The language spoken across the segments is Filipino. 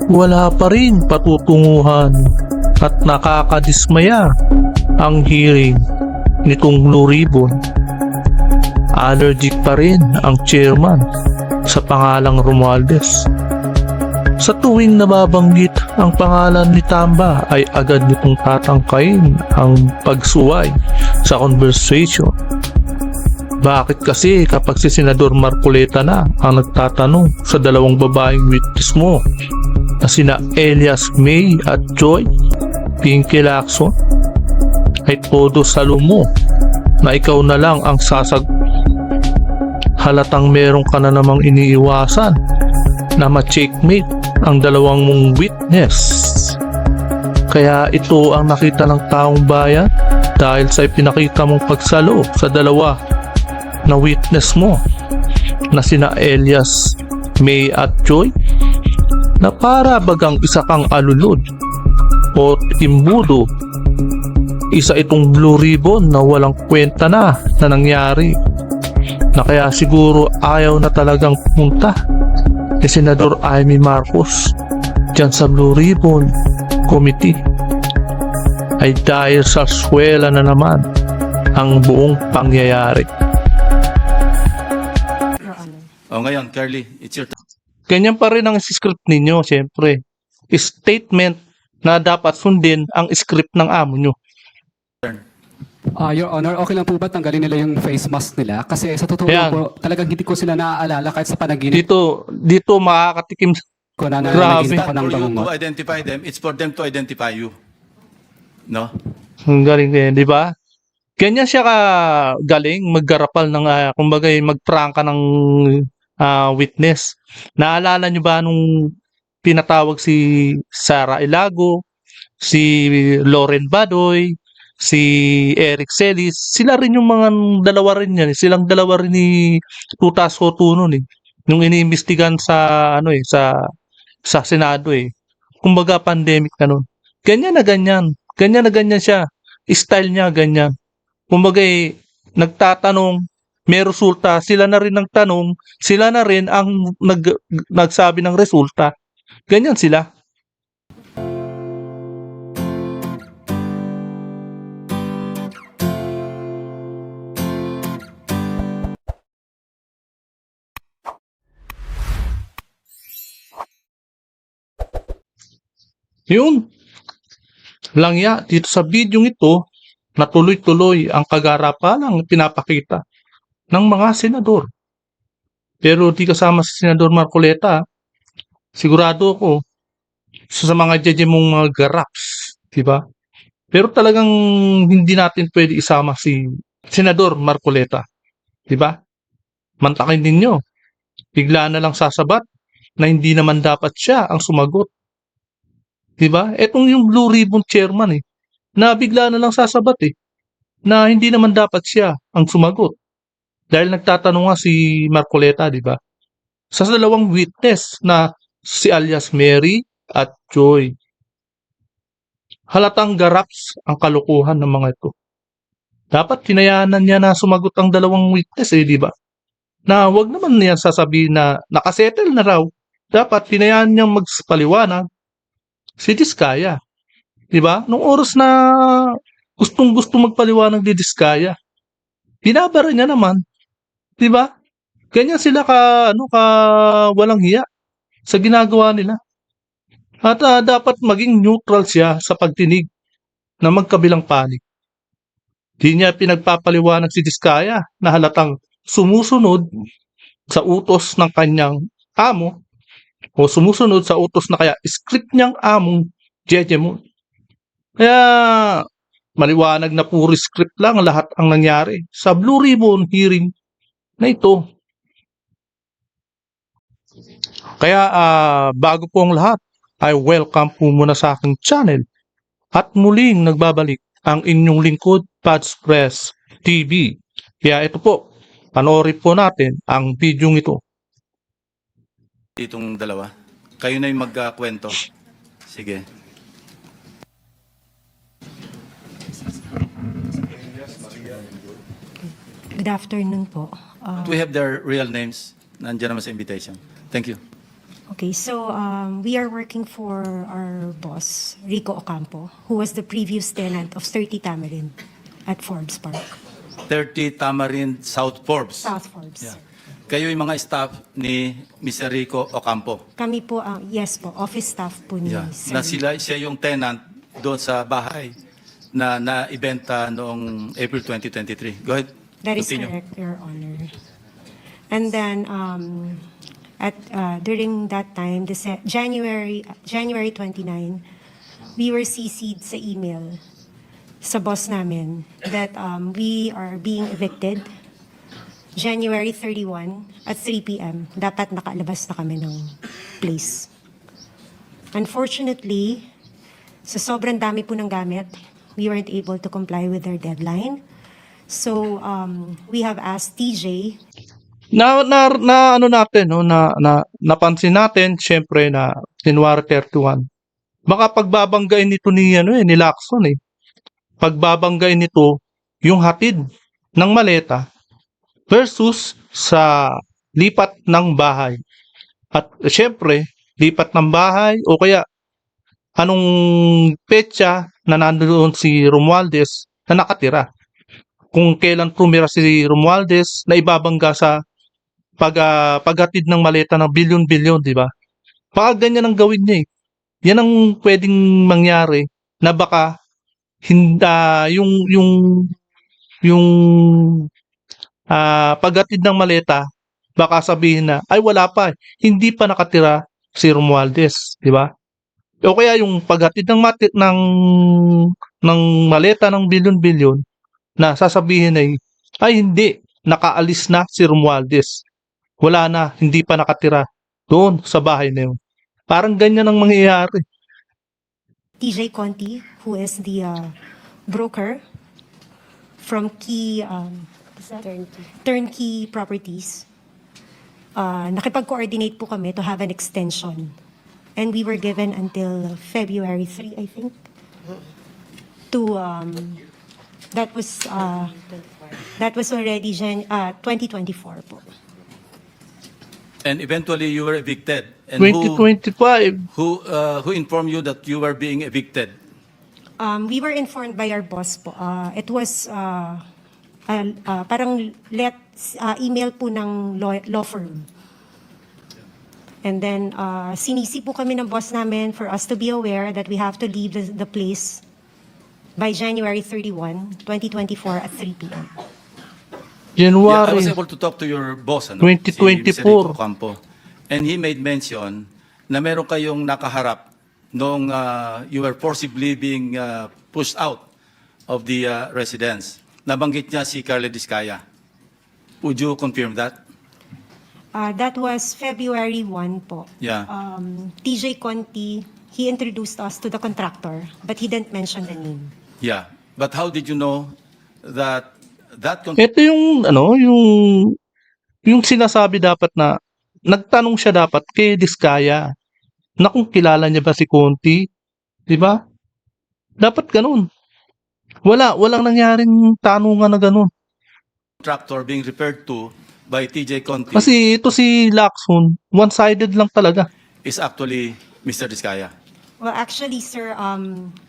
Wala pa rin patutunguhan at nakakadismaya ang hearing nitong Blue Ribbon. Allergic pa rin ang chairman sa pangalang Romualdez. Sa tuwing nababanggit ang pangalan ni Tamba ay agad nitong tatangkain ang pagsuway sa conversation. Bakit kasi kapag si Senador Marcoleta na ang nagtatanong sa dalawang babaeng witness mo na sina Elias May at Joy Pinky Lacson ay todo salo mo na ikaw na lang ang halatang meron ka na namang iniiwasan na ma-checkmate ang dalawang mong witness. Kaya ito ang nakita ng taong bayan dahil sa ipinakita mong pagsalo sa dalawa na witness mo na sina Elias May at Joy na para bagang isa kang alulod o imbudo, isa itong Blue Ribbon na walang kwenta na nangyari, na kaya siguro ayaw na talagang pumunta ni Senador Amy Marcos dyan sa Blue Ribbon Committee ay dahil sa swela na naman ang buong pangyayari. Ngayon, Carly, it's your turn. Ganyan pa rin ang script ninyo, siyempre. Statement na dapat sundin ang script ng amo nyo. Your Honor, okay lang po ba tanggalin nila yung face mask nila? Kasi sa totoo Ayan. po, talagang hindi ko sila naaalala kahit sa panaginip Dito makakatikim. ko na Grabe. nagising ako ng For you to bangungot. identify them, it's for them to identify you. No? Ang galing din, di ba? Ganyan siya ka galing maggarapal ng kumbaga magprangka ng witness. Naalala nyo ba nung pinatawag si Sara Ilago, si Lauren Badoy, si Eric Celis, sila rin yung mga dalawa rin yan. Silang dalawa rin ni Tuta Soto nun eh. Nung iniimbestigan sa sa Senado eh. Kumbaga pandemic na nun. Ganyan na ganyan. Ganyan na ganyan siya. Style niya ganyan. Kumbaga nagtatanong, may resulta, sila na rin nagtanong, sila na rin ang nagsabi ng resulta. Ganyan sila. Yun. Langya, dito sa video ito, na tuloy-tuloy ang kagarapalang pinapakita ng mga senador. Pero di kasama si Senador Marcoleta, sigurado ako sa mga judge mong mga garaps, di ba? Pero talagang hindi natin pwede isama si Senador Marcoleta, di ba? Mantakin ninyo, bigla na lang sasabat na hindi naman dapat siya ang sumagot. Di ba? Etong yung Blue Ribbon chairman na bigla na lang sasabat na hindi naman dapat siya ang sumagot. Dahil nagtatanong nga si Marcoleta, di ba? Sa dalawang witness na si alias Mary at Joy. Halatang garaps ang kalokohan ng mga ito. Dapat tinayanan niya na sumagot ang dalawang witness di ba? Na wag naman niya sasabihin na nakasettle na raw. Dapat tinayaan niyang magpaliwanag si Diskaya. Di ba? Nung oras na gustong-gusto magpaliwanag ni Diskaya, binabara niya naman. Di ba? Ganyan sila ka walang hiya sa ginagawa nila. At dapat maging neutral siya sa pagtinig na magkabilang panig. Di niya pinagpapaliwanag si Diskaya na halatang sumusunod sa utos ng kanyang amo o sumusunod sa utos na kaya script niyang among Jeje mo. Kaya maliwanag na puro script lang lahat ang nangyari sa Blue Ribbon hearing na ito. Kaya bago po ang lahat, ay welcome po muna sa aking channel at muling nagbabalik ang inyong lingkod, Pads Press TV. Kaya ito po, panoorin po natin ang video ito. Itong dalawa. Kayo na yung magkwento. Sige. Good afternoon po. Do we have their real names? Nandiyan naman sa invitation. Thank you. Okay, so we are working for our boss, Rico Ocampo, who was the previous tenant of 30 Tamarind at Forbes Park, 30 Tamarind South Forbes. South Forbes. Yeah. Kayo yung mga staff ni Mr. Rico Ocampo. Kami po, yes po, office staff po ni Yeah. Sir. Na siya yung tenant doon sa bahay na naibenta noong April 2023. Go ahead. That is Continue. correct, Your Honor. And then, during that time, January 29, we were CC'd sa email sa boss namin that we are being evicted January 31 at 3 p.m. Dapat nakalabas na kami ng place. Unfortunately, sa sobrang dami po ng gamit, we weren't able to comply with their deadline. So, we have asked TJ. Ano natin, no, napansin natin, syempre, na January 31. Baka pagbabanggain nito ni Lacson, eh. Pagbabanggain nito, yung hatid ng maleta versus sa lipat ng bahay. At syempre, lipat ng bahay o kaya anong petsa na nandoon si Romualdez na nakatira. Kung kailan tumira si Romualdez na ibabangga sa paghatid ng maleta ng bilyon-bilyon, di ba? Baka ganyan ang gawin niya, eh. Yan ang pwedeng mangyari na baka yung paghatid ng maleta, baka sabihin na, ay wala pa, hindi pa nakatira si Romualdez, di ba? O kaya yung paghatid ng maleta ng bilyon-bilyon na sasabihin ay hindi, nakaalis na si Romualdez. Wala na, hindi pa nakatira doon sa bahay na yun. Parang ganyan ang mangyayari. TJ Conti, who is the broker from Turnkey Properties. Nakipag-coordinate po kami to have an extension. And we were given until February 3, I think. That was already 2024 po. And eventually you were evicted. And 2025, who informed you that you were being evicted? We were informed by our boss po. It was parang email po ng law firm. And then sinisi po kami ng boss namin for us to be aware that we have to leave the place by January 31, 2024 at 3 p.m. Yeah, I January. was able to talk to your boss, 2024. si Mr. Rico Ocampo. And he made mention na meron kayong nakaharap nung you were forcibly being pushed out of the residence. Nabanggit niya si Carla Discaya. Would you confirm that? That was February 1 po. Yeah. TJ Conti, he introduced us to the contractor, but he didn't mention the name. Yeah. But how did you know that Ito yung yung sinasabi dapat na nagtanong siya dapat kay Diskaya na kung kilala niya ba si Conti, 'di ba? Dapat ganun. Walang nangyaring tanungan na ganun. contractor being referred to by TJ Conti Kasi ito si Lacson, one-sided lang talaga. is actually Mr. Discaya? Well, actually, sir,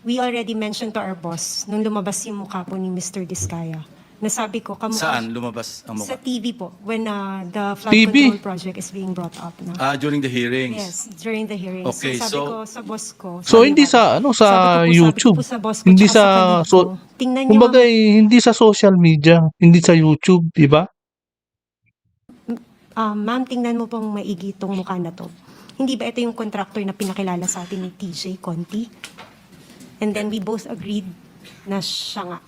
we already mentioned to our boss nung lumabas yung mukha po ni Mr. Diskaya. Nasabi ko, Saan lumabas ang Sa mukha? TV po, when the flood TV. control project is being brought up. No? During the hearings. Yes, during the hearings. Okay, sabi so- ko sa boss ko. So sabi hindi ko- sa sa YouTube. Sabi ko po sa boss ko, Hindi tsaka sa colleague ko, tingnan niyo, kumbaga hindi sa social media, hindi sa YouTube, 'di ba? ma'am, tingnan mo pong maigi itong mukha na to. Hindi ba ito yung contractor na pinakilala sa atin ni TJ Conti? And then we both agreed na siya nga.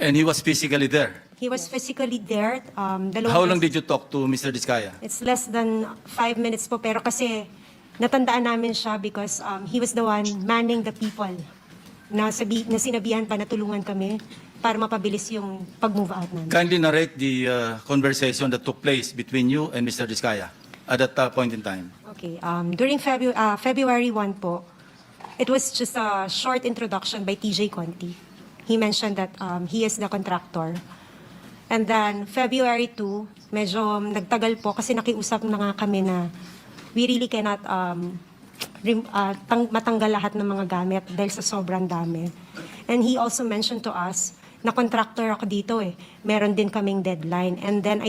And he was physically there. He was physically there. How long did you talk to Mr. Discaya? It's less than 5 minutes po, pero kasi natandaan namin siya because he was the one manning the people na sinabihan pa na tulungan kami para mapabilis yung pag-move out namin. Kindly narrate the conversation that took place between you and Mr. Discaya at that point in time. Okay, during February 1 po, it was just a short introduction by TJ Conti. He mentioned that he is the contractor. And then February 2, medyo nagtagal po kasi nakiusap na nga kami na we really cannot matanggal lahat ng mga gamit dahil sa sobrang dami. And he also mentioned to us na contractor ako dito eh. Meron din kaming deadline. And then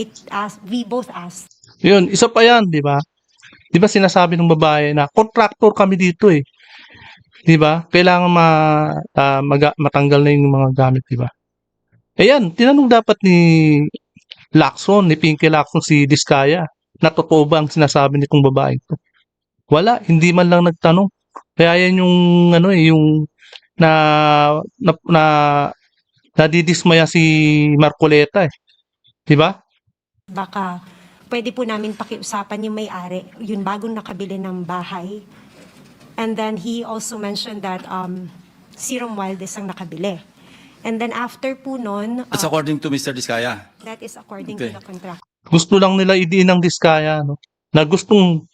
we both asked. Yun, isa pa yan, di ba? Di ba sinasabi ng babae na contractor kami dito eh. Di ba? Kailangan matanggal na yung mga gamit, di ba? Ayan, tinanong dapat ni Lacson, ni Pinky Lacson si Diskaya, na totoo ba ang sinasabi nitong babae ito? Wala, hindi man lang nagtanong. Kaya yan yung yung na nadidismaya si Marcoleta eh. 'Di ba? Baka pwede po namin pakiusapan yung may-ari, yung bagong nakabili ng bahay. And then he also mentioned that si Romualdez ang nakabili. And then after po nun, That's according to Mr. Diskaya. that is according Okay. to the contract. Gusto lang nila idiin ng Diskaya no. Na gustong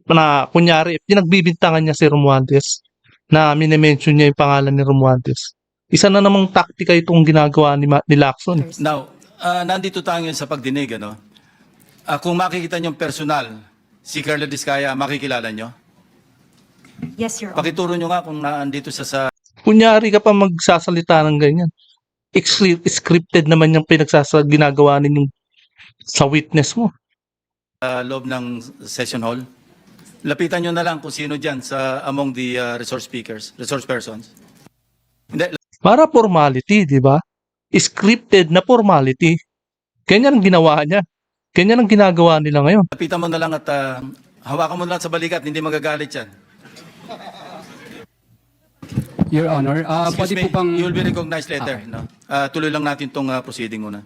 na kunyari pinagbibintangan niya si Romualdez na minimension niya yung pangalan ni Romualdez. Isa na namang taktika itong ginagawa ni Lacson. Now, nandito tayo ngayon sa pagdinig, ano? Kung makikita niyo personal, si Carla Diskaya, makikilala niyo? Yes, Your Honor. Pakituro niyo nga kung naandito siya sa Kunyari ka pa magsasalita ng ganyan. Scripted naman yung ginagawa ninyong sa witness mo. loob ng session hall. Lapitan niyo na lang kung sino diyan sa among the resource persons. Hindi, Para formality, di ba? Scripted na formality. Ganyan ang ginawa niya. Ganyan ang ginagawa nila ngayon. lapitan mo na lang at hawakan mo na lang sa balikat, hindi magagalit yan. Your Honor, Excuse pwede me, po bang... you will be recognized later. No? Tuloy lang natin itong proceeding muna.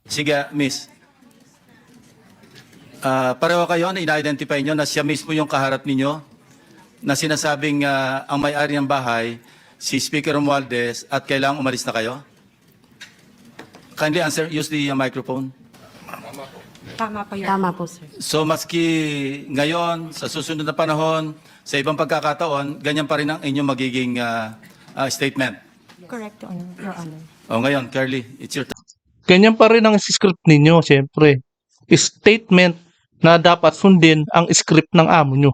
Sige, miss. Pareho kayo na ina-identify nyo na siya mismo yung kaharap ninyo na sinasabing ang may-ari ng bahay, si Speaker Romualdez, at kailangang umalis na kayo? Kindly answer, use the microphone. Tama po, Your Honor. Tama po, sir. So maski ngayon, sa susunod na panahon, sa ibang pagkakataon, ganyan pa rin ang inyong magiging statement. Correct, Your Honor. O ngayon, Curly, it's your turn. Ganyan pa rin ang script ninyo, siyempre. Statement na dapat sundin ang script ng amo nyo.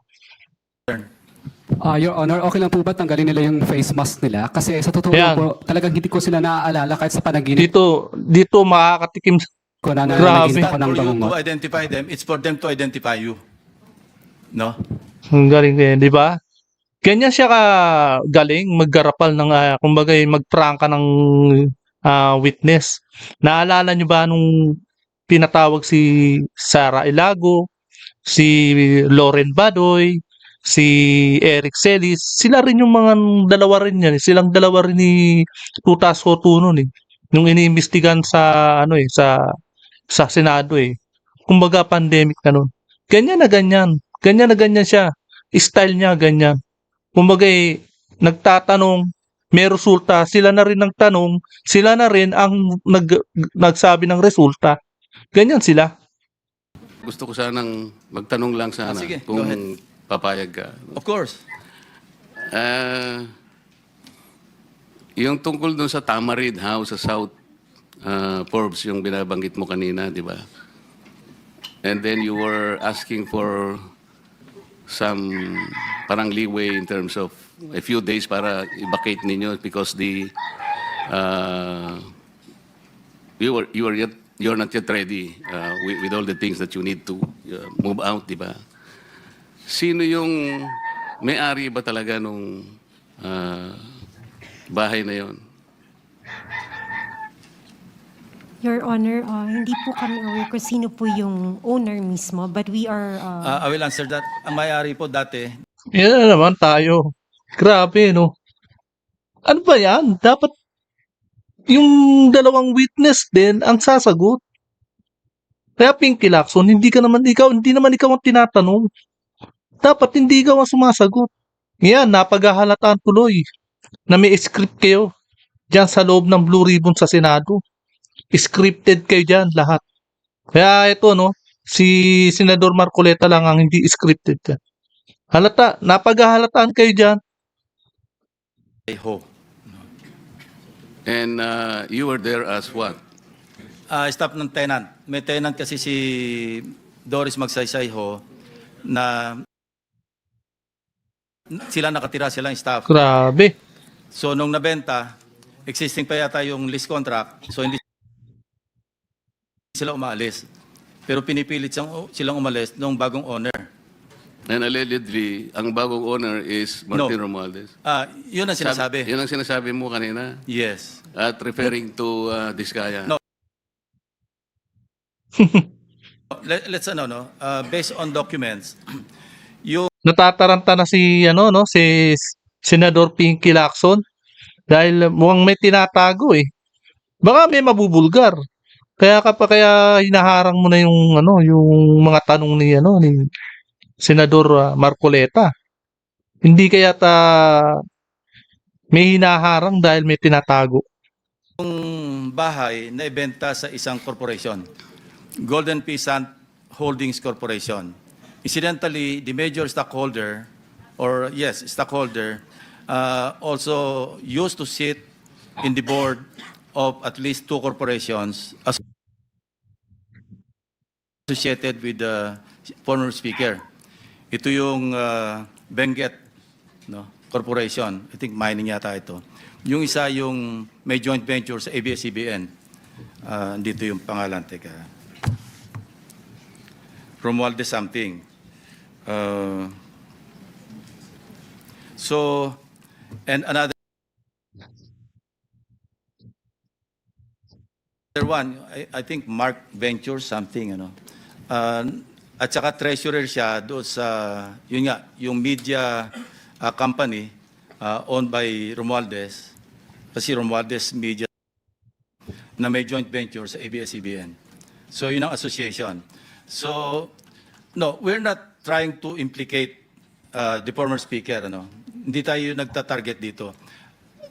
Your Honor, okay lang po ba tanggalin nila yung face mask nila? Kasi sa totoo Ayan. po, talagang hindi ko sila naaalala kahit sa panaginip Dito makakatikim. ko na Grabe. nanaginip ako ng For you to bangungot. identify them, it's for them to identify you. No? Ang galing din, di ba? Ganyan siya ka galing maggarapal ng kumbaga magprangka ng witness. Naalala nyo ba nung pinatawag si Sara Ilago, si Lauren Badoy, si Eric Celis, sila rin yung mga dalawa rin yan. Silang dalawa rin ni Tutas Soto noon eh. Nung iniimbestigan sa sa Senado eh. Kumbaga pandemic na noon. Ganyan na ganyan. Ganyan na ganyan siya. Style niya ganyan. Kumbaga nagtatanong, may resulta, sila na rin nagtanong, sila na rin ang nagsabi ng resulta. Ganyan sila. Gusto ko sanang magtanong lang sana sige, go kung ahead. papayag ka. Of course. Yung tungkol dun sa Tamarid House sa South Forbes, yung binabanggit mo kanina, di ba? And then you were asking for some parang leeway in terms of a few days para i-vacate ninyo because you're not yet ready with all the things that you need to move out, di ba? Sino yung may-ari ba talaga nung bahay na yon? Your Honor, hindi po kami aware kung sino po yung owner mismo, but we are... I will answer that. Ang may-ari po dati, Yan na naman tayo. Grabe, no? Ano ba yan? Dapat yung dalawang witness din ang sasagot. Kaya Pinky Lacson, hindi naman ikaw ang tinatanong. Dapat hindi ikaw ang sumasagot. Yan, napaghahalataan tuloy na may script kayo dyan sa loob ng Blue Ribbon sa Senado. Scripted kayo dyan lahat. Kaya ito, no, si Senador Marcoleta lang ang hindi scripted dyan. Halata, napaghahalataan kayo dyan. ho. And you were there as what? Staff ng tenant. May tenant kasi si Doris Magsaysay ho na sila nakatira, silang staff. Grabe. So nung nabenta, existing pa yata yung lease contract, so hindi sila umalis. Pero pinipilit silang umalis nung bagong owner. And allegedly, ang bagong owner is Martin Romualdez. Yun ang sinasabi. Yun ang sinasabi mo kanina. Yes. At referring to Diskaya. No. Let's based on documents, yung Natataranta na si si Senador Pinky Lacson dahil mukhang may tinatago eh. Baka may mabubulgar. Kaya hinaharang mo na yung mga tanong ni Senador Marcoleta. Hindi kaya may hinaharang dahil may tinatago. bahay na ibenta sa isang corporation, Golden Peasant Holdings Corporation. Incidentally, the major stockholder, also used to sit in the board of at least 2 corporations associated with the former speaker. Ito yung Benguet Corporation. I think mining yata ito. Yung isa yung may joint venture sa ABS-CBN. Dito yung pangalan. Teka. Romualdez something. And another one, I think Mark Ventures something, at saka treasurer siya doon sa, yung media company owned by Romualdez, kasi Romualdez Media na may joint venture sa ABS-CBN. So yun ang association. So, no, we're not trying to implicate the former speaker. Hindi tayo nagtatarget dito.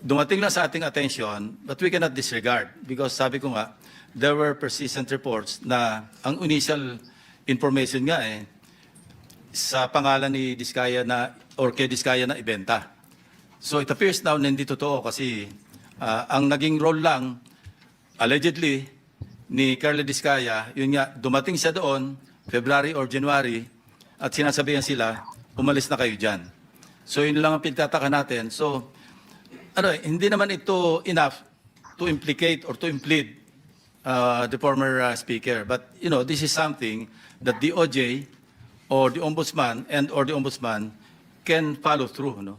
Dumating lang sa ating attention, but we cannot disregard because sabi ko nga, there were persistent reports na ang initial information nga sa pangalan ni Diskaya or kay Diskaya na ibenta. So it appears now na hindi totoo kasi ang naging role lang, allegedly, ni Carla Diskaya, yun nga, dumating siya doon, February or January, at sinasabihan sila, umalis na kayo dyan. So yun lang ang pinagtataka natin. So, hindi naman ito enough to implicate or to implead the former speaker. But, this is something that the OJ or the Ombudsman or the Ombudsman can follow through.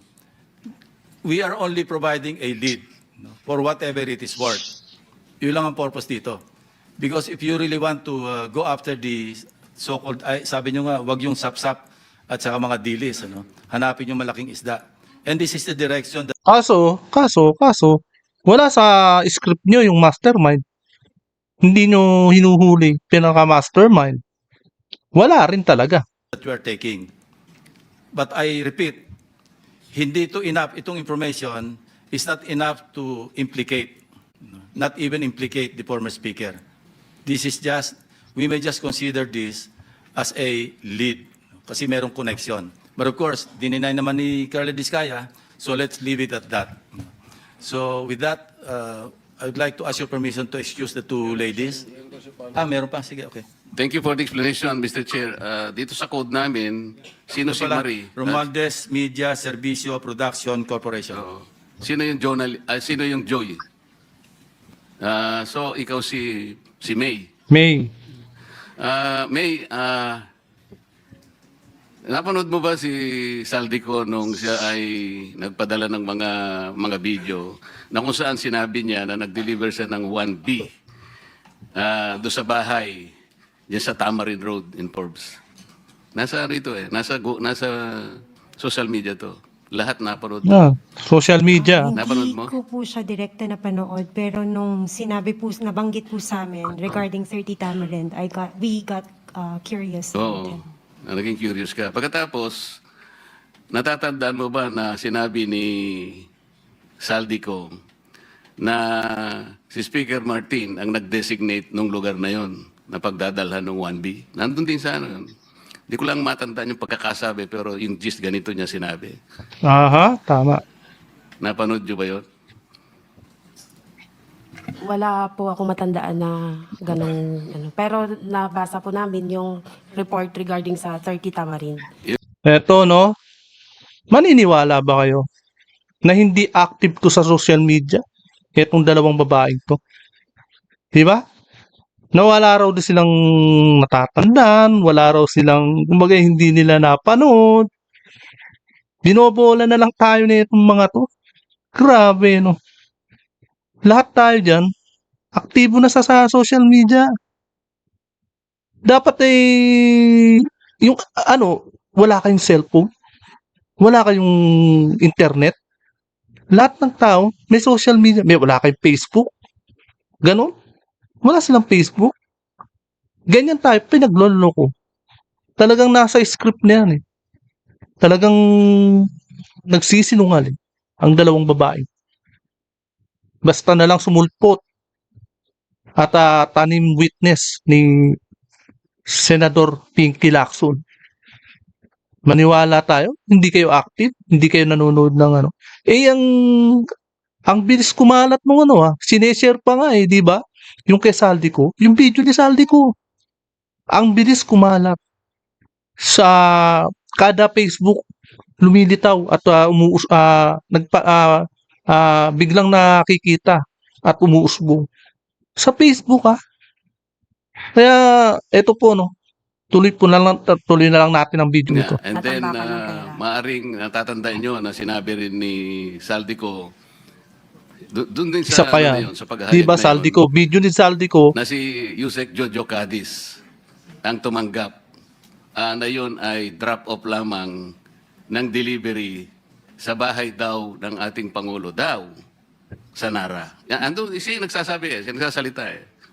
We are only providing a lead for whatever it is worth. Yun lang ang purpose dito. Because if you really want to go after the so-called, sabi nyo nga, wag yung sapsap at saka mga dilis, hanapin yung malaking isda. And this is the direction that Kaso, wala sa script nyo yung mastermind. Hindi nyo hinuhuli pinaka-mastermind. Wala rin talaga. we are taking. But I repeat, hindi ito enough, itong information is not enough to implicate, not even implicate the former speaker. This is just, we may just consider this as a lead kasi merong connection. But of course, dininay naman ni Carla Diskaya, so let's leave it at that. So with that, I would like to ask your permission to excuse the 2 ladies. Meron pa? Sige, okay. Thank you for the explanation, Mr. Chair. Dito sa code namin, sino si Pala, Marie? Romualdez Media Servicio Production Corporation. Sino yung Joy? So, ikaw si May. May. May, napanood mo ba si Saldico nung siya ay nagpadala ng mga video na kung saan sinabi niya na nag-deliver siya ng 1B doon sa bahay diyan sa Tamarin Road in Forbes. Nasa rito nasa social media to. Lahat napanood mo. Social media. Napanood Hindi mo? ko po siya direkta napanood, pero nung nabanggit po sa amin regarding 30 Tamarind, we got curious. Oo. Naging curious ka. Pagkatapos, natatandaan mo ba na sinabi ni Saldico na si Speaker Martin ang nag-designate nung lugar na yon na pagdadalhan ng 1B? Nandun din sa Hindi ko lang matandaan yung pagkakasabi, pero yung gist ganito niya sinabi. Aha, tama. Napanood niyo ba yun? Wala po ako matandaan na ganong ano. Pero nabasa po namin yung report regarding sa 30 Tamarin. Eto, no? Maniniwala ba kayo na hindi active to sa social media? Etong dalawang babaeng to. Di ba? Na wala raw din silang natatandaan, wala raw silang, kumbaga hindi nila napanood. Binobola na lang tayo na itong mga to. Grabe, no? Lahat tayo dyan, aktibo na sa social media. Dapat yung wala kayong cellphone, wala kayong internet. Lahat ng tao, may social media, wala kayong Facebook. Ganon. Wala silang Facebook. Ganyan tayo, pinagloloko. Talagang nasa script na yan eh. Talagang nagsisinungaling ang dalawang babae. Basta na lang sumulpot at tanim witness ni Senador Pinky Lacson. Maniwala tayo, hindi kayo active, hindi kayo nanonood ng ano. Ang bilis kumalat nung sineshare pa nga di ba? Yung kay Saldico, yung video ni Saldico. Ang bilis kumalat sa kada Facebook lumilitaw at biglang nakikita at umuusbong sa Facebook Kaya eto po tuloy na lang natin ang video Yeah. ito. And then, Tatanda ka ng pera. maaring natatandaan nyo na sinabi rin ni Saldico, doon din Isa sa, pa ano yan. na yun, sa paghahayag Di ba na yun, Saldico? Video ni Saldico, na si Yusek Jojo Cadiz ang tumanggap na yun ay drop-off lamang ng delivery sa bahay daw ng ating Pangulo daw sa Nara. Yan, ando, siya yung nagsasabi siya nagsasalita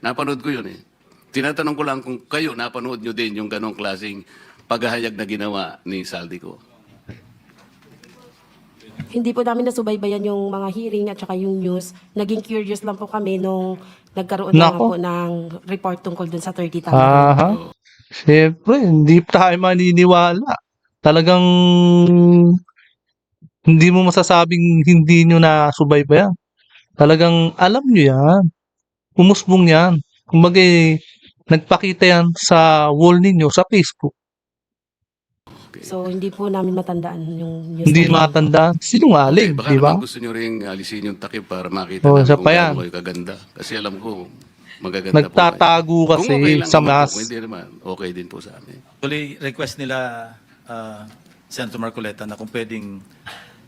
Napanood ko yun Tinatanong ko lang kung kayo napanood nyo din yung ganong klaseng paghahayag na ginawa ni Saldico. Hindi po namin nasubaybayan yung mga hearing at saka yung news. Naging curious lang po kami nung nagkaroon na Nako. po ng report tungkol dun sa 30 Tamarin. aha. Siyempre, hindi tayo maniniwala. Talagang hindi mo masasabing hindi nyo na subaybayan. Talagang alam nyo yan. Umusbong yan. Kumbaga, nagpakita yan sa wall ninyo sa Facebook. So, hindi po namin matandaan yung news. Hindi na yun. matandaan. Sinungaling, baka di ba? naman gusto nyo rin alisin yung takip para makita Oh, namin isa kung pa yan. gaano kayo kaganda. Kasi alam ko, magaganda po kayo. Nagtatago kasi Kung okay lang sa naman mask. po, kung hindi naman, okay din po sa amin. Actually, request nila Senator Marcoleta na kung pwedeng,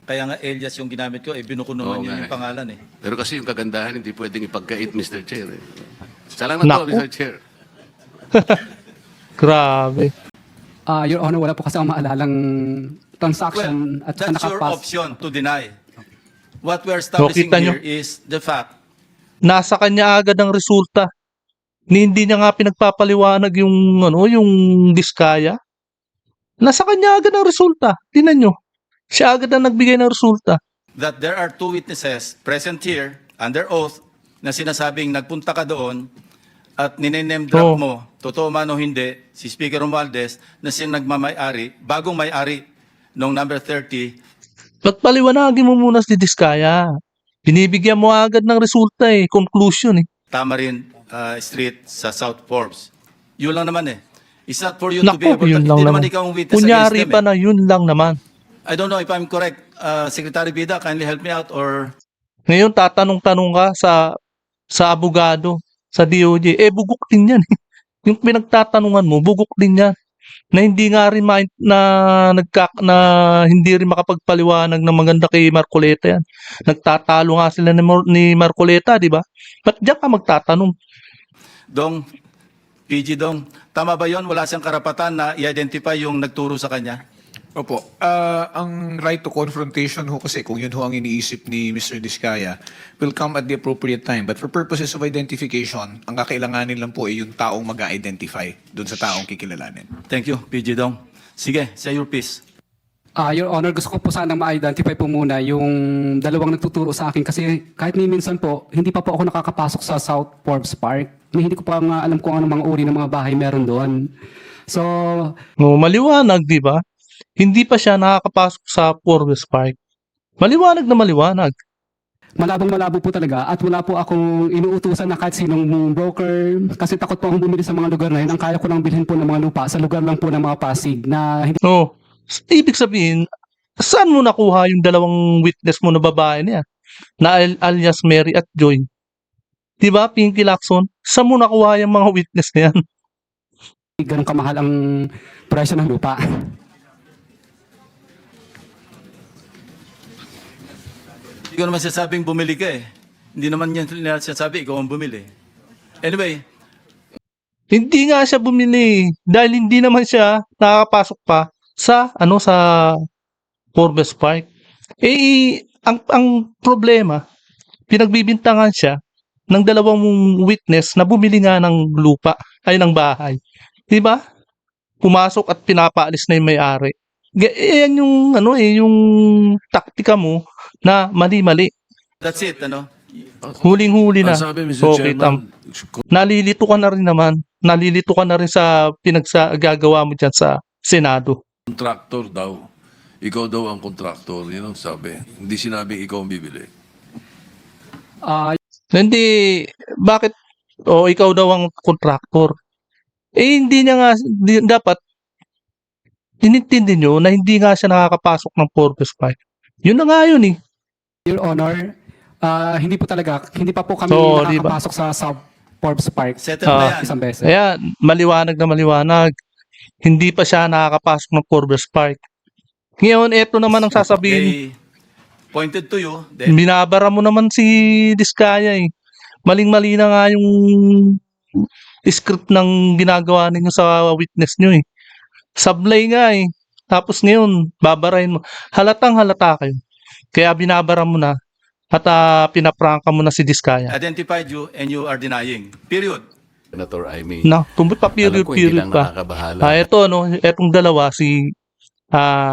kaya nga alias yung ginamit ko, binuko naman Oo yun nga yung pangalan Pero kasi yung kagandahan, hindi pwedeng ipagkait, Mr. Chair. Salamat Naku. po, Mr. Chair. Grabe. Your Honor, wala po kasi akong maalalang transaction Well, at saka that's your nakapas. option to deny. What we're establishing kita nyo. here is the fact. Nasa kanya agad ang resulta. Hindi niya nga pinagpapaliwanag yung diskaya. Nasa kanya agad ang resulta. Tingnan nyo. Siya agad ang nagbigay ng resulta. That there are two witnesses present here under oath na sinasabing nagpunta ka doon at ninename drop Oo. mo, totoo man o hindi, si Speaker Romualdez na siya nagmamay-ari, bagong may-ari nung number 30. Pagpaliwanagin mo muna si diskaya. Binibigyan mo agad ng resulta conclusion Tamarin Street sa South Forbes. Yun lang naman It's not for you to be Naku, able to, yun lang hindi naman naman. ikaw ang witness Kunyari against pa them na yun lang naman. I don't know if I'm correct. Secretary Bida, kindly help me out or... Ngayon tatanong-tanong ka sa abogado, sa DOJ, bugok din yan. Yung pinagtatanungan mo, bugok din yan. Na hindi nga rin na hindi rin makapagpaliwanag ng maganda kay Marcoleta yan. Nagtatalo nga sila ni Marcoleta, di ba? Ba't diyan ka magtatanong? Dong, PG Dong, tama ba yon? Wala siyang karapatan na i-identify yung nagturo sa kanya? Opo. Ang right to confrontation ho kasi kung yun ho ang iniisip ni Mr. Diskaya will come at the appropriate time. But for purposes of identification, ang kakailanganin lang po ay yung taong mag-identify dun sa taong kikilalanin. Thank you, PG Dong. Sige, say your piece. Your Honor, gusto ko po sanang ma-identify po muna yung dalawang nagtuturo sa akin kasi kahit minsan po, hindi pa po ako nakakapasok sa South Forbes Park. Hindi ko pa nga alam kung ano mga uri ng mga bahay meron doon. So, Maliwanag, di ba? Hindi pa siya nakakapasok sa Forbes Park. Maliwanag na maliwanag. malabong-malabo po talaga at wala po akong inuutusan na kahit sinong broker kasi takot po akong bumili sa mga lugar na yun. Ang kaya ko lang bilhin po ng mga lupa sa lugar lang po ng mga Pasig na hindi No. Ibig sabihin, saan mo nakuha yung dalawang witness mo na babae niya? Na alias Mary at Joy. Di ba, Pinky Lacson? Saan mo nakuha yung mga witness na yan? ganun kamahal ang presyo ng lupa. Hindi ko naman sasabing bumili ka eh. Hindi naman yan sinasabi, ikaw ang bumili. Anyway, Hindi nga siya bumili dahil hindi naman siya nakakapasok pa sa Forbes Park. Ang problema, pinagbibintangan siya ng dalawang witness na bumili nga ng lupa ay ng bahay. 'Di ba? Pumasok at pinapaalis na yung may-ari. Yan yung yung taktika mo na mali-mali. that's it, ano? Huling-huli na. Ang sabi, Mr. Okay, Chairman, nalilito ka na rin naman. Nalilito ka na rin sa gagawa mo dyan sa Senado. contractor daw. Ikaw daw ang contractor. Yun ang sabi. Hindi sinabing ikaw ang bibili. Ah, Hindi, bakit, ikaw daw ang contractor. Hindi niya nga, dapat, inintindi nyo na hindi nga siya nakakapasok ng Forbes Park. Yun na nga yun eh. Your Honor, hindi po talaga, hindi pa po kami So, di ba? nakakapasok sa Forbes Park Settle na yan. isang beses. Kaya, maliwanag na maliwanag. Hindi pa siya nakakapasok ng Forbes Park. Ngayon, eto naman ang sasabihin. They pointed to you, then Binabara mo naman si Diskaya eh. Maling-mali na nga yung script ng ginagawa ninyo sa witness nyo eh. Sablay nga eh. Tapos ngayon, babarahin mo. Halatang halata kayo. Kaya binabara mo na at pinaprangka mo na si Diskaya. identified you and you are denying. Period. Senator Amy. Na, tumbot pa Alam ko hindi period lang pa. nakakabahala. Etong dalawa, si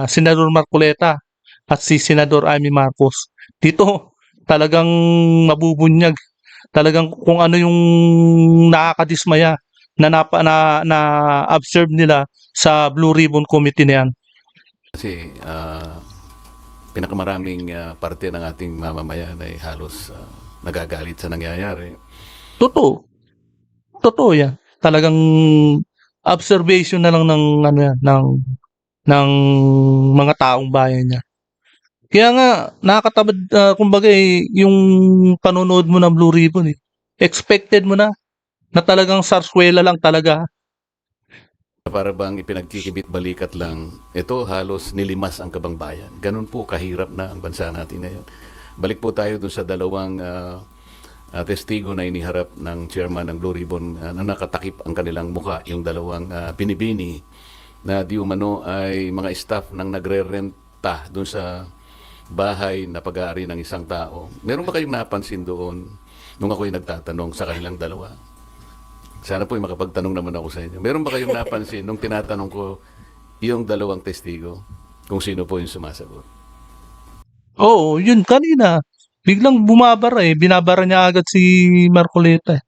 Senador Marcoleta at si Senador Amy Marcos. Dito, talagang mabubunyag. Talagang kung ano yung nakakadismaya na observe nila sa Blue Ribbon Committee na yan. Kasi pinakamaraming parte ng ating mamamayan ay halos nagagalit sa nangyayari. Totoo. Totoo yan. Talagang observation na lang ng mga taong bayan niya. Kaya nga, nakakatabad, kumbaga yung panonood mo ng Blue Ribbon eh. Expected mo na talagang sarswela lang talaga. Para bang ipinagkikibit balikat lang, ito halos nilimas ang kabangbayan. Ganun po kahirap na ang bansa natin ngayon. Balik po tayo dun sa dalawang testigo na iniharap ng chairman ng Blue Ribbon na nakatakip ang kanilang muka, yung dalawang binibini na di umano ay mga staff ng nagre-renta dun sa bahay na pag-aari ng isang tao. Meron ba kayong napansin doon nung ako'y nagtatanong sa kanilang dalawa? Sana po ay makapagtanong naman ako sa inyo. Meron ba kayong napansin nung tinatanong ko yung dalawang testigo kung sino po yung sumasagot? Oo, yun kanina. Biglang bumabara eh. Binabara niya agad si Marcoleta.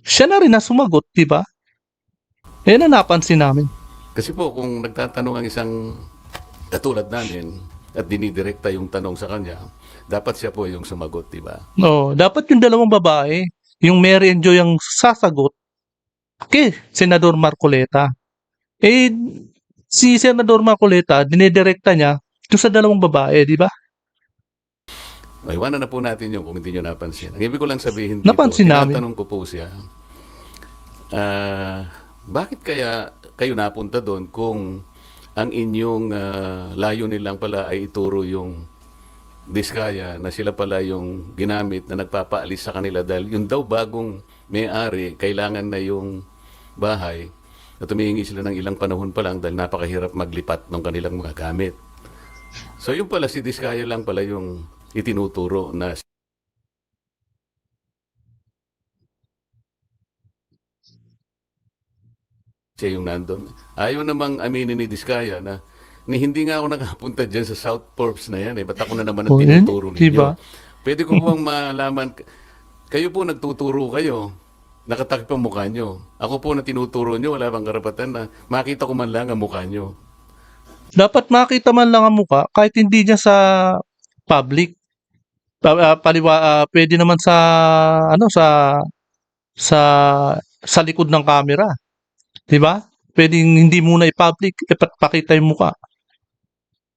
Siya na rin na sumagot, di ba? Yan ang napansin namin. Kasi po kung nagtatanong ang isang katulad namin at dinidirekta yung tanong sa kanya, dapat siya po yung sumagot, di ba? No, dapat yung dalawang babae, yung Mary and Joy ang sasagot kay Senador Marcoleta. Si Senador Marcoleta, dinidirekta niya yung sa dalawang babae, di ba? Iwanan na po natin yun kung hindi nyo napansin. Ang ibig ko lang sabihin dito, Napansin namin. tinatanong ko po siya, bakit kaya kayo napunta doon kung ang inyong layunin lang pala ay ituro yung Diskaya na sila pala yung ginamit na nagpapaalis sa kanila dahil yung daw bagong may-ari, kailangan na yung bahay na tumihingi sila ng ilang panahon pa lang dahil napakahirap maglipat ng kanilang mga gamit. So yung pala si Diskaya lang pala yung itinuturo na siya yung nandun. Ayaw namang aminin ni Diskaya na hindi nga ako nakapunta dyan sa South Forbes na yan. Ba't ako na naman ang tinuturo ninyo? Diba? Pwede ko bang malaman, kayo po nagtuturo kayo, nakatakip ang mukha nyo. Ako po na tinuturo nyo, wala bang karapatan na makita ko man lang ang mukha nyo. Dapat makita man lang ang mukha kahit hindi niya sa public. Pwede naman sa ano sa sa likod ng camera, 'di ba? Pwedeng hindi muna i-public, ipakita yung mukha.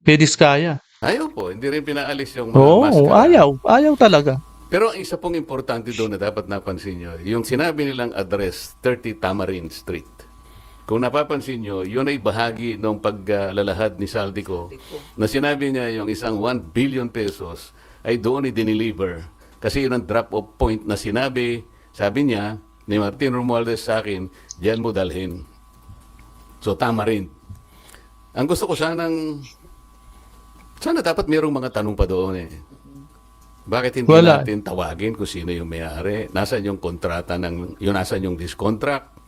Kay Diskaya. Ayaw po, hindi rin pinaalis yung mga Oo, maskara. ayaw talaga. Pero ang isa pong importante doon na dapat napansin nyo, yung sinabi nilang address, 30 Tamarind Street. Kung napapansin nyo, yun ay bahagi ng paglalahad ni Saldico na sinabi niya yung isang 1 billion pesos ay doon i-deliver. Kasi yun ang drop-off point na sinabi, sabi niya, ni Martin Romualdez sa akin, diyan mo dalhin. So, Tamarind. Ang gusto ko sana dapat mayroong mga tanong pa doon eh. Bakit hindi Wala. natin tawagin kung sino yung may-ari? Nasaan yung kontrata nasaan yung discontract?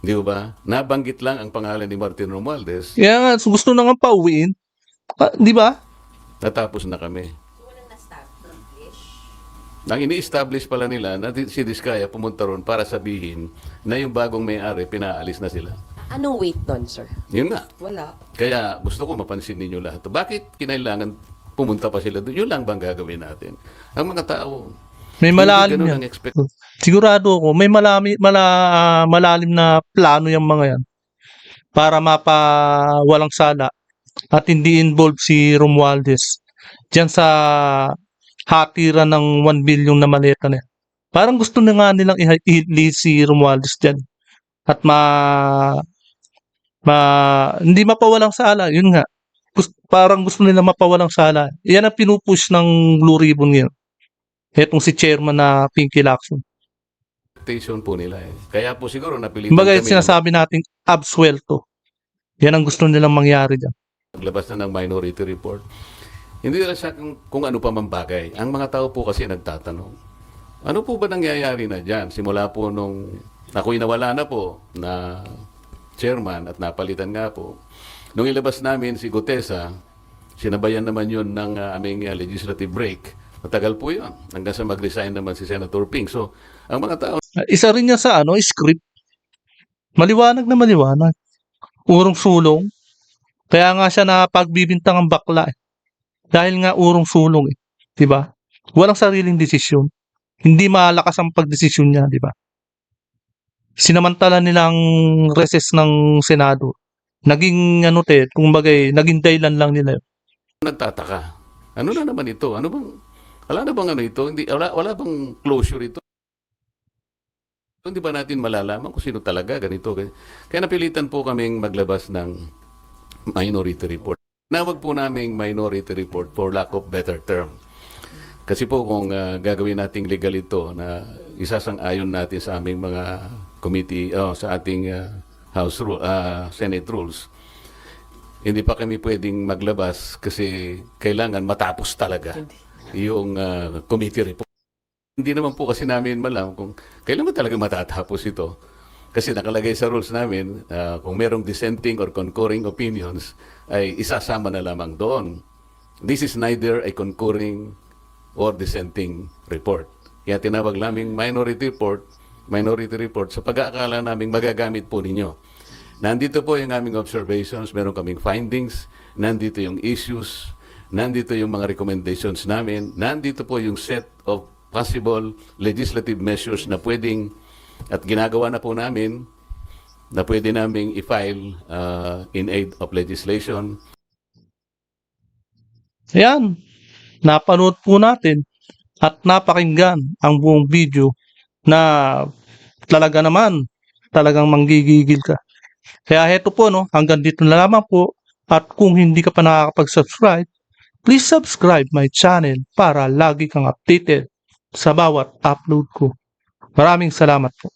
Di ba? Nabanggit lang ang pangalan ni Martin Romualdez, Kaya nga, gusto na nga pauwiin. 'Di ba? natapos na kami. Ang ini-establish pala nila na si Diskaya pumunta ron para sabihin na yung bagong may-ari, pinaalis na sila. Anong weight doon, sir? Yun nga. Wala. Kaya gusto ko mapansin ninyo lahat. Bakit kinailangan pumunta pa sila doon? Yun lang bang gagawin natin? Ang mga tao, May malalim ganun yan. ang expect. Sigurado ako, may malalim na plano yung mga yan para mapawalang sala at hindi involved si Romualdez diyan sa hatiran ng 1 billion na maleta na yan. Parang gusto na nga nilang i-lead si Romualdez diyan at hindi mapawalang sala, yun nga. Parang gusto nila mapawalang sala. Yan ang pinupush ng Blue Ribbon ngayon. Etong si chairman na Pinky Lacson. Expectation po nila eh. Kaya po siguro napilitan Kumbaga kami sinasabi nating absuelto. Yan ang gusto nilang mangyari dyan. maglabas na ng minority report. Hindi nila sa kung ano pa man bagay. Ang mga tao po kasi nagtatanong, ano po ba nangyayari na dyan? Simula po nung ako'y nawala na po na chairman at napalitan nga po. Nung ilabas namin si Gutesa, sinabayan naman yun ng aming legislative break. Matagal po yun. Hanggang sa mag-resign naman si Senator Ping. So, ang mga tao Isa rin niya sa script. Maliwanag na maliwanag. Urong sulong. Kaya nga siya napagbibintang ang bakla. Dahil nga urong sulong eh. 'Di ba? Walang sariling desisyon. Hindi malakas ang pagdesisyon niya, 'di ba? Sinamantala nilang recess ng Senado. Naging kumbaga naging dahilan lang nila. nagtataka. Ano na naman ito? Wala na bang ito? Wala bang closure ito? Hindi ba natin malalaman kung sino talaga ganito? Kaya napilitan po kaming maglabas ng minority report. Nawag po naming minority report for lack of better term. Kasi po kung gagawin nating legal ito na isasang-ayon natin sa aming mga committee, sa ating Senate rules, hindi pa kami pwedeng maglabas kasi kailangan matapos talaga yung committee report. Hindi naman po kasi namin malam kung kailan ba talaga matatapos ito. Kasi nakalagay sa rules namin, kung merong dissenting or concurring opinions, ay isasama na lamang doon. This is neither a concurring or dissenting report. Kaya tinawag naming minority report sa pag-aakala naming magagamit po ninyo. Nandito po yung aming observations, meron kaming findings, nandito yung issues, nandito yung mga recommendations namin, nandito po yung set of possible legislative measures na pwedeng at ginagawa na po namin na pwede naming i-file in aid of legislation. Ayan, napanood po natin at napakinggan ang buong video na talagang manggigigil ka. Kaya heto po hanggang dito na lamang po at kung hindi ka pa nakakapag-subscribe, please subscribe my channel para lagi kang updated sa bawat upload ko. Maraming salamat po.